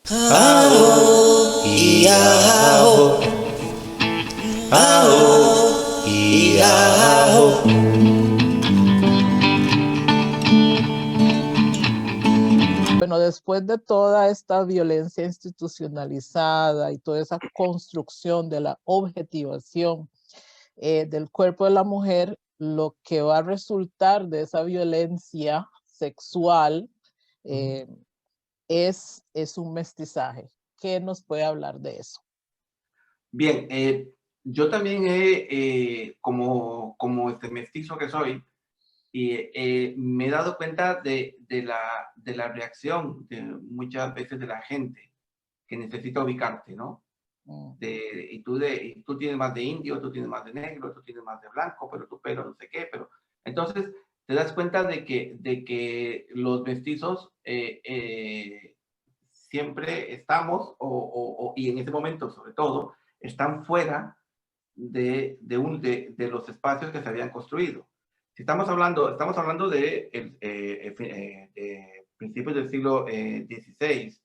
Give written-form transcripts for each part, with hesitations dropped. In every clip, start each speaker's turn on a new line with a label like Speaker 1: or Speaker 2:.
Speaker 1: Aho, Iaho, Aho, Iaho.
Speaker 2: Bueno, después de toda esta violencia institucionalizada y toda esa construcción de la objetivación del cuerpo de la mujer, lo que va a resultar de esa violencia sexual es un mestizaje. ¿Qué nos puede hablar de eso?
Speaker 3: Bien, yo también como este mestizo que soy, me he dado cuenta de la reacción de muchas veces de la gente que necesita ubicarte, ¿no? Y tú tienes más de indio, tú tienes más de negro, tú tienes más de blanco, pero tu pelo no sé qué, pero entonces te das cuenta de que los mestizos siempre estamos, y en ese momento sobre todo, están fuera de los espacios que se habían construido. Si estamos hablando de principios del siglo XVI,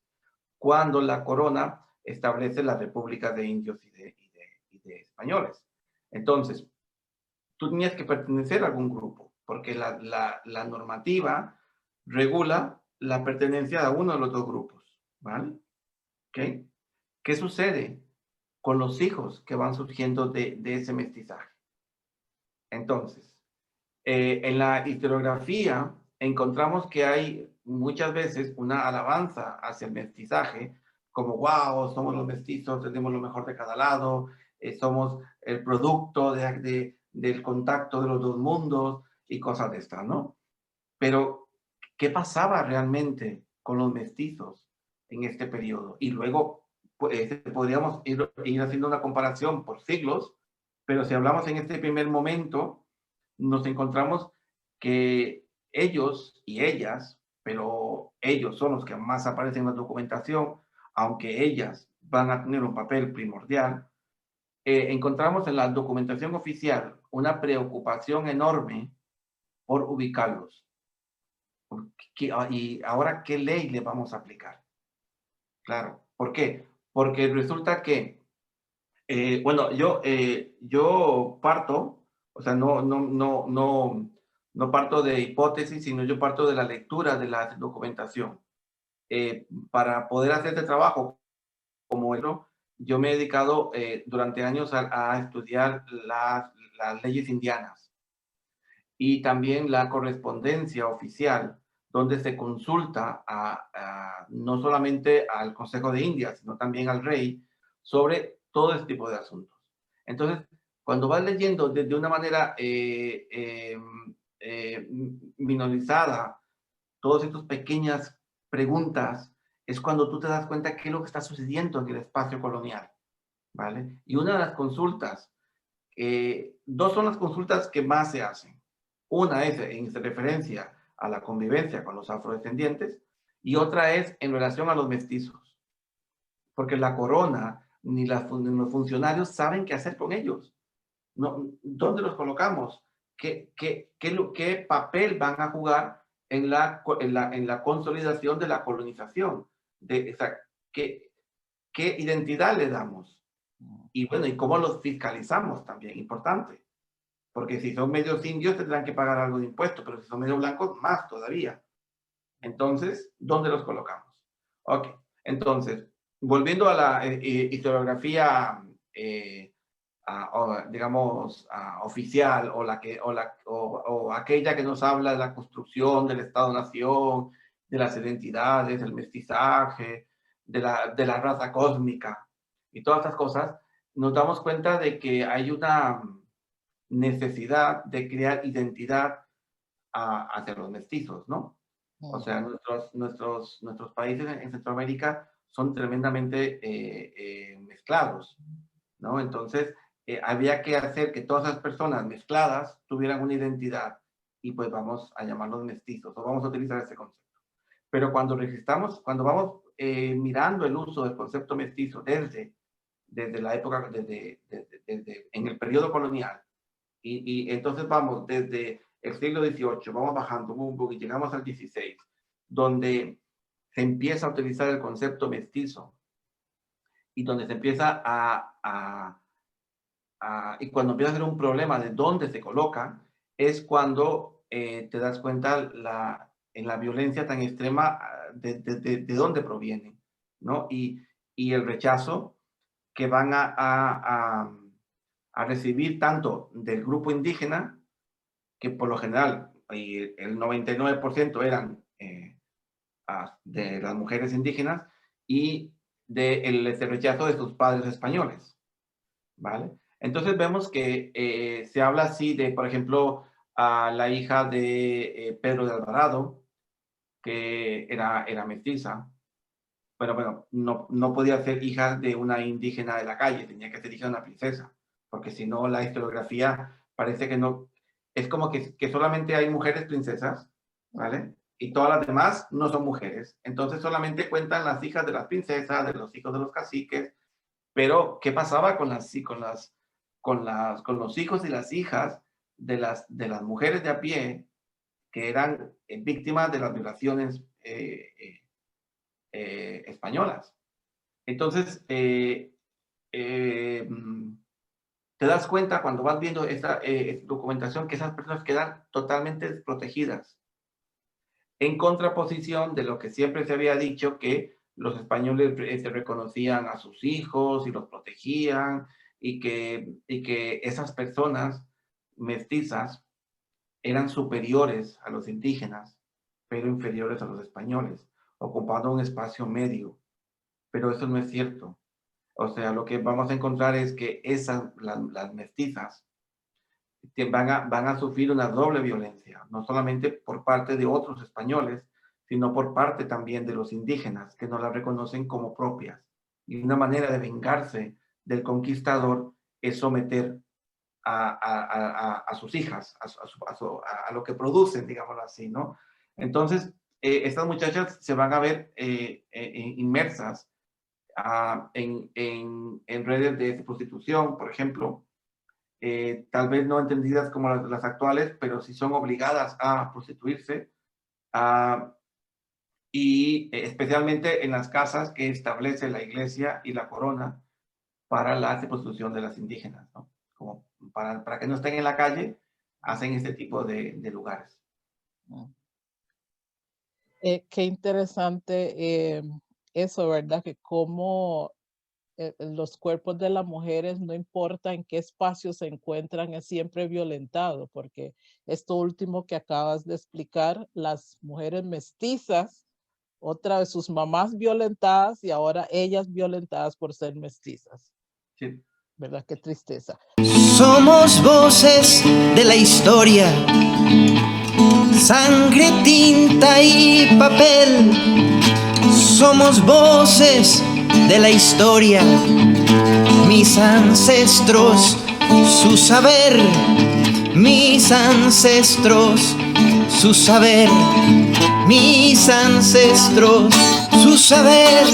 Speaker 3: cuando la corona establece las repúblicas de indios y de españoles. Entonces, tú tenías que pertenecer a algún grupo, porque la normativa regula la pertenencia a uno de los dos grupos, ¿vale? ¿Okay? ¿Qué sucede con los hijos que van surgiendo de ese mestizaje? Entonces, en la historiografía encontramos que hay muchas veces una alabanza hacia el mestizaje, como, wow, somos los mestizos, tenemos lo mejor de cada lado, somos el producto del contacto de los dos mundos y cosas de estas, ¿no? Pero, ¿qué pasaba realmente con los mestizos en este periodo? Y luego, pues, podríamos ir haciendo una comparación por siglos, pero si hablamos en este primer momento, nos encontramos que ellos y ellas, pero ellos son los que más aparecen en la documentación, aunque ellas van a tener un papel primordial, encontramos en la documentación oficial una preocupación enorme por ubicarlos. Y ahora, ¿qué ley le vamos a aplicar? Claro, ¿por qué? Porque resulta que, bueno, yo parto, o sea, no parto de hipótesis, sino yo parto de la lectura de la documentación. Para poder hacer este trabajo como yo me he dedicado durante años a estudiar las leyes indianas y también la correspondencia oficial, donde se consulta no solamente al Consejo de Indias, sino también al rey, sobre todo este tipo de asuntos. Entonces, cuando vas leyendo de una manera minorizada todas estas pequeñas preguntas, es cuando tú te das cuenta qué es lo que está sucediendo en el espacio colonial, ¿vale? Y una de las consultas, dos son las consultas que más se hacen. Una es en referencia a la convivencia con los afrodescendientes y otra es en relación a los mestizos, porque la corona ni los funcionarios saben qué hacer con ellos. No, ¿dónde los colocamos? ¿Qué papel van a jugar en la consolidación de la colonización? O sea, ¿qué identidad le damos? Y bueno, ¿y cómo los fiscalizamos también? Importante. Porque si son medios indios tendrán que pagar algo de impuesto, pero si son medios blancos, más todavía. Entonces, ¿dónde los colocamos? Ok, entonces, volviendo a la historiografía, digamos, oficial, o aquella que nos habla de la construcción del Estado-Nación, de las identidades, del mestizaje, de la raza cósmica y todas estas cosas, nos damos cuenta de que hay una necesidad de crear identidad hacia los mestizos, ¿no? O sea, nuestros países en Centroamérica son tremendamente mezclados, ¿no? Entonces, había que hacer que todas esas personas mezcladas tuvieran una identidad y pues vamos a llamarlos mestizos o vamos a utilizar ese concepto. Pero cuando vamos mirando el uso del concepto mestizo desde la época, en el periodo colonial, y entonces vamos desde el siglo XVIII, vamos bajando y llegamos al XVI, donde se empieza a utilizar el concepto mestizo y donde se empieza y cuando empieza a ser un problema de dónde se coloca, es cuando te das cuenta en la violencia tan extrema de dónde proviene, ¿no? Y el rechazo que van a recibir tanto del grupo indígena, que por lo general el 99% eran de las mujeres indígenas, y del rechazo de sus padres españoles, ¿vale? Entonces vemos que se habla así de, por ejemplo, a la hija de Pedro de Alvarado, que era mestiza, pero bueno, no podía ser hija de una indígena de la calle, tenía que ser hija de una princesa, porque si no la historiografía parece que no, es como que solamente hay mujeres princesas, ¿vale? Y todas las demás no son mujeres. Entonces solamente cuentan las hijas de las princesas, de los hijos de los caciques, pero ¿qué pasaba con los hijos y las hijas de las mujeres de a pie que eran víctimas de las violaciones españolas? Entonces, te das cuenta cuando vas viendo esta documentación que esas personas quedan totalmente desprotegidas, en contraposición de lo que siempre se había dicho, que los españoles reconocían a sus hijos y los protegían, y que esas personas mestizas eran superiores a los indígenas, pero inferiores a los españoles, ocupando un espacio medio. Pero eso no es cierto. O sea, lo que vamos a encontrar es que las mestizas van a sufrir una doble violencia, no solamente por parte de otros españoles, sino por parte también de los indígenas, que no las reconocen como propias. Y una manera de vengarse del conquistador es someter a sus hijas, a lo que producen, digámoslo así, ¿no? Entonces, estas muchachas se van a ver inmersas en redes de prostitución, por ejemplo, tal vez no entendidas como las actuales, pero sí son obligadas a prostituirse, y especialmente en las casas que establece la iglesia y la corona para la prostitución de las indígenas, ¿no? Como para que no estén en la calle, hacen este tipo de lugares.
Speaker 2: Qué interesante eso, ¿verdad? Que cómo los cuerpos de las mujeres, no importa en qué espacio se encuentran, es siempre violentado, porque esto último que acabas de explicar, las mujeres mestizas, otra vez sus mamás violentadas y ahora ellas violentadas por ser mestizas.
Speaker 3: Sí.
Speaker 2: ¿Verdad? Qué tristeza.
Speaker 1: Somos voces de la historia, sangre, tinta y papel. Somos voces de la historia, mis ancestros, su saber, mis ancestros, su saber, mis ancestros, su saber.